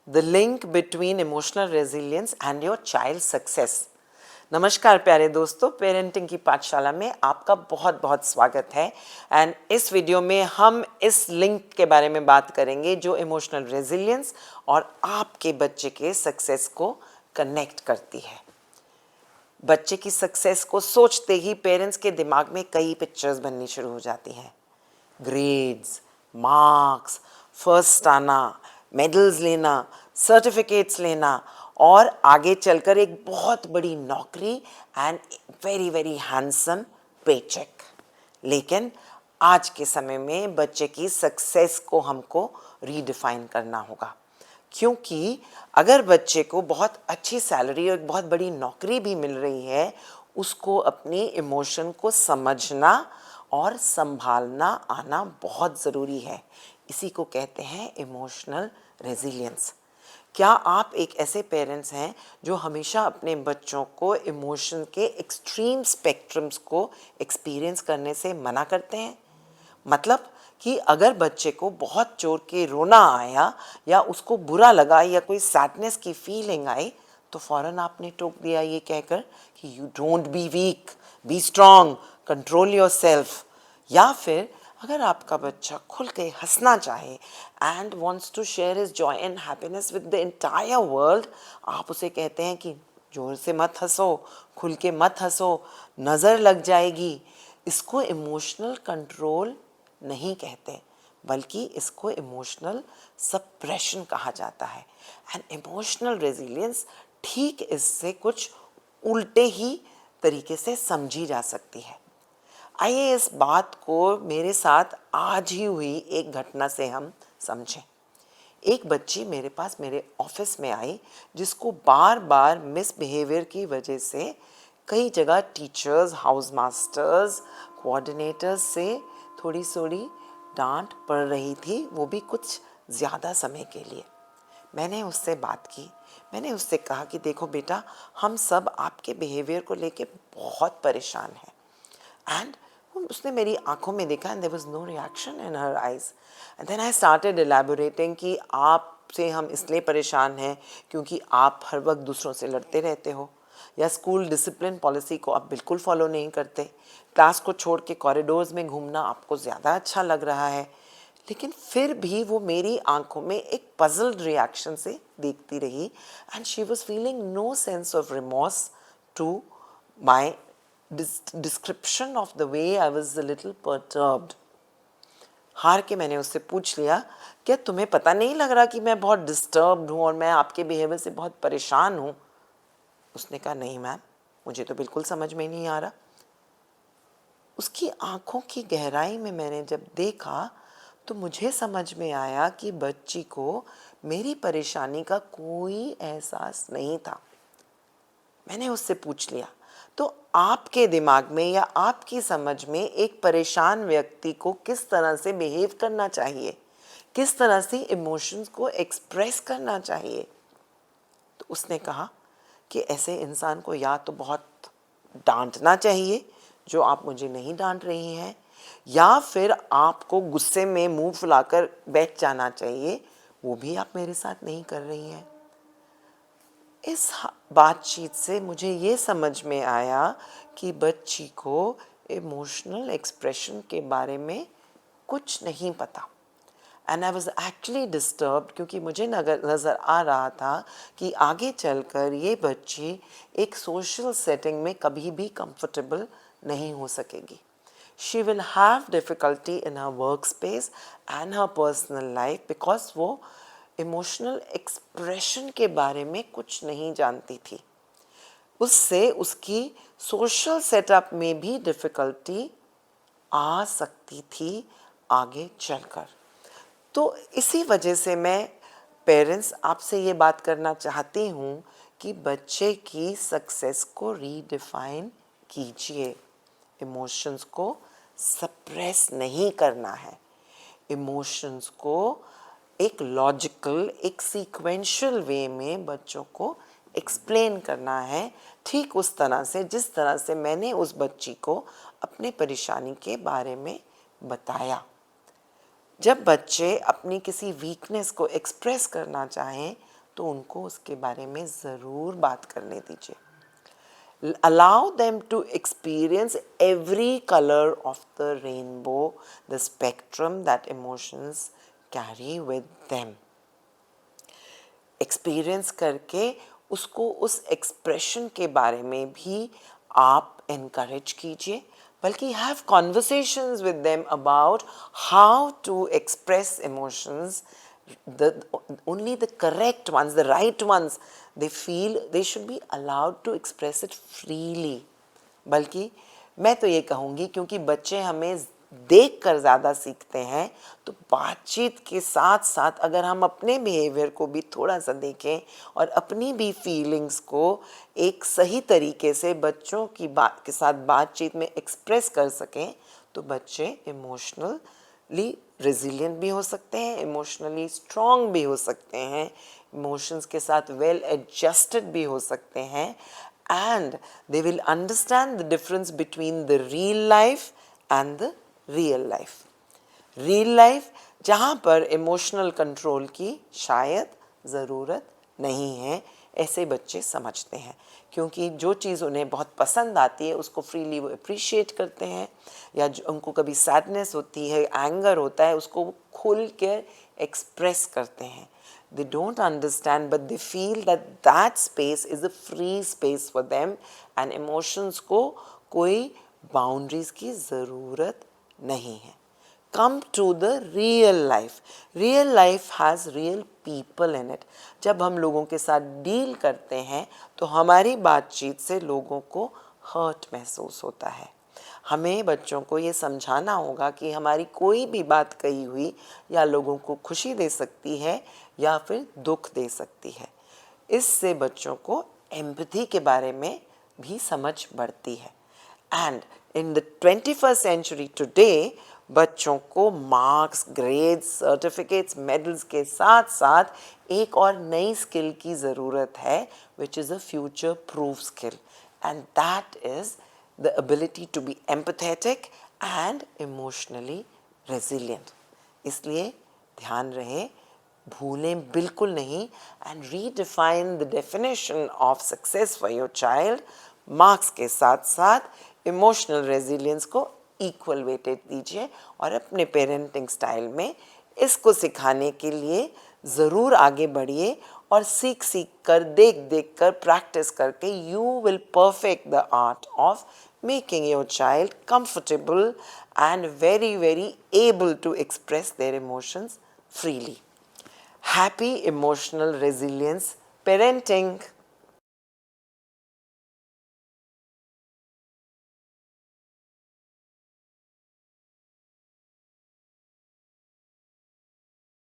The link between emotional resilience and your child success. नमस्कार प्यारे दोस्तों, पेरेंटिंग की पाठशाला में आपका बहुत बहुत स्वागत है। एंड इस वीडियो में हम इस लिंक के बारे में बात करेंगे जो इमोशनल रेजिलियंस और आपके बच्चे के सक्सेस को कनेक्ट करती है। बच्चे की सक्सेस को सोचते ही पेरेंट्स के दिमाग में कई पिक्चर्स बननी शुरू हो जाती हैं। ग्रेड्स, मार्क्स, फर्स्ट आना, मेडल्स लेना, सर्टिफिकेट्स लेना और आगे चलकर एक बहुत बड़ी नौकरी and very very handsome paycheque. लेकिन आज के समय में बच्चे की सक्सेस को हमको रीडिफाइन करना होगा, क्योंकि अगर बच्चे को बहुत अच्छी सैलरी और एक बहुत बड़ी नौकरी भी मिल रही है, उसको अपनी इमोशन को समझना और संभालना आना बहुत ज़रूरी है। इसी को कहते हैं इमोशनल रेजिलियंस। क्या आप एक ऐसे पेरेंट्स हैं जो हमेशा अपने बच्चों को इमोशन के एक्सट्रीम स्पेक्ट्रम्स को एक्सपीरियंस करने से मना करते हैं? मतलब कि अगर बच्चे को बहुत जोर के रोना आया या उसको बुरा लगा या कोई सैडनेस की फीलिंग आई तो फौरन आपने टोक दिया ये कहकर कि you don't be weak, be strong, control your self. या फिर अगर आपका बच्चा खुल के हंसना चाहे and wants to share his joy and happiness with the entire world, आप उसे कहते हैं कि जोर से मत हंसो, खुल के मत हंसो, नज़र लग जाएगी। इसको इमोशनल कंट्रोल नहीं कहते, बल्कि इसको इमोशनल सप्रेशन कहा जाता है। एंड इमोशनल रेजिलियंस ठीक इससे कुछ उल्टे ही तरीके से समझी जा सकती है। आइए इस बात को मेरे साथ आज ही हुई एक घटना से हम समझें। एक बच्ची मेरे पास मेरे ऑफिस में आई जिसको बार बार मिसबिहेवियर की वजह से कई जगह टीचर्स, हाउस मास्टर्स, कोऑर्डिनेटर्स से थोड़ी डांट पड़ रही थी, वो भी कुछ ज़्यादा समय के लिए। मैंने उससे बात की। मैंने उससे कहा कि देखो बेटा, हम सब आपके बिहेवियर को लेके बहुत परेशान हैं। एंड उसने मेरी आंखों में देखा and there was no reaction in her eyes. And then I started elaborating कि आपसे हम इसलिए परेशान हैं क्योंकि आप हर वक्त दूसरों से लड़ते रहते हो, या स्कूल डिसिप्लिन पॉलिसी को आप बिल्कुल फॉलो नहीं करते, क्लास को छोड़ के कॉरिडोर्स में घूमना आपको ज़्यादा अच्छा लग रहा है। लेकिन फिर भी वो मेरी आंखों में एक पजल्ड रिएक्शन से देखती रही and she was feeling no sense of remorse to my description of the way I was a little perturbed. हार के मैंने उससे पूछ लिया, क्या तुम्हें पता नहीं लग रहा कि मैं बहुत डिस्टर्ब्ड हूँ और मैं आपके बिहेवियर से बहुत परेशान हूँ? उसने कहा नहीं मैम, मुझे तो बिल्कुल समझ में नहीं आ रहा। उसकी आंखों की गहराई में मैंने जब देखा तो मुझे समझ में आया कि बच्ची को मेरी परेशानी का कोई एहसास नहीं था। मैंने उससे पूछ लिया, तो आपके दिमाग में या आपकी समझ में एक परेशान व्यक्ति को किस तरह से बिहेव करना चाहिए, किस तरह से इमोशंस को एक्सप्रेस करना चाहिए? तो उसने कहा कि ऐसे इंसान को या तो बहुत डांटना चाहिए, जो आप मुझे नहीं डांट रही हैं, या फिर आपको गुस्से में मुंह फुलाकर बैठ जाना चाहिए, वो भी आप मेरे साथ नहीं कर रही हैं। इस बातचीत से मुझे ये समझ में आया कि बच्ची को इमोशनल एक्सप्रेशन के बारे में कुछ नहीं पता। And I was actually disturbed, क्योंकि मुझे नज़र आ रहा था कि आगे चलकर ये बच्ची एक सोशल सेटिंग में कभी भी कंफर्टेबल नहीं हो सकेगी। She will have difficulty in her work space and her personal life because वो इमोशनल एक्सप्रेशन के बारे में कुछ नहीं जानती थी। उससे उसकी सोशल सेटअप में भी डिफ़िकल्टी आ सकती थी आगे चलकर। तो इसी वजह से मैं पेरेंट्स आपसे ये बात करना चाहती हूँ कि बच्चे की सक्सेस को रीडिफाइन कीजिए। इमोशंस को सप्रेस नहीं करना है। इमोशंस को एक लॉजिकल, एक सीक्वेंशियल वे में बच्चों को एक्सप्लेन करना है, ठीक उस तरह से जिस तरह से मैंने उस बच्ची को अपने परेशानी के बारे में बताया। जब बच्चे अपनी किसी वीकनेस को एक्सप्रेस करना चाहें तो उनको उसके बारे में ज़रूर बात करने दीजिए. Allow them to experience every color of the rainbow, the spectrum that emotions carry with them. Experience करके उसको उस एक्सप्रेशन के बारे में भी आप इनकरेज कीजिए, बल्कि have conversations with them about how to express emotions, the only the correct ones, the right ones. They feel they should be allowed to express it freely. बल्कि मैं तो ये कहूँगी, क्योंकि बच्चे हमें देख कर ज़्यादा सीखते हैं, तो बातचीत के साथ साथ अगर हम अपने बिहेवियर को भी थोड़ा सा देखें और अपनी भी फीलिंग्स को एक सही तरीके से बच्चों की बात के साथ बातचीत में एक्सप्रेस कर सकें, तो बच्चे इमोशनली रेजिलिएंट भी हो सकते हैं, इमोशनली स्ट्रॉन्ग भी हो सकते हैं, इमोशंस के साथ वेल एडजस्टेड भी हो सकते हैं, and they will understand the difference between the real life and the real life. Real life जहाँ पर इमोशनल कंट्रोल की शायद ज़रूरत नहीं है, ऐसे बच्चे समझते हैं, क्योंकि जो चीज़ उन्हें बहुत पसंद आती है उसको फ्रीली वो अप्रिशिएट करते हैं, या जो उनको कभी सैडनेस होती है, एंगर होता है, उसको खुल के एक्सप्रेस करते हैं. They don't understand, but they feel that that space is a free space for them, and emotions को कोई boundaries की ज़रूरत नहीं है. Come to the real life. Real life has real people in it. जब हम लोगों के साथ डील करते हैं तो हमारी बातचीत से लोगों को हर्ट महसूस होता है. हमें बच्चों को ये समझाना होगा कि हमारी कोई भी बात कही हुई या लोगों को खुशी दे सकती है या फिर दुख दे सकती है. इससे बच्चों को एम्पैथी के बारे में भी समझ बढ़ती है. And in the 21st century today बच्चों को मार्क्स, ग्रेड्स, सर्टिफिकेट्स, मेडल्स के साथ साथ एक और नई स्किल की ज़रूरत है, which is a future proof skill, and that is the ability to be empathetic and emotionally resilient. इसलिए ध्यान रहे, भूलें बिल्कुल नहीं, and redefine the definition of success for your child. Marks के साथ साथ emotional resilience को equal weighted दीजिए, और अपने parenting style में इसको सिखाने के लिए ज़रूर आगे बढ़िए, और सीख सीख कर, देख देख कर, प्रैक्टिस करके you will perfect the art of making your child comfortable and very very able to express their emotions freely. Happy emotional resilience parenting.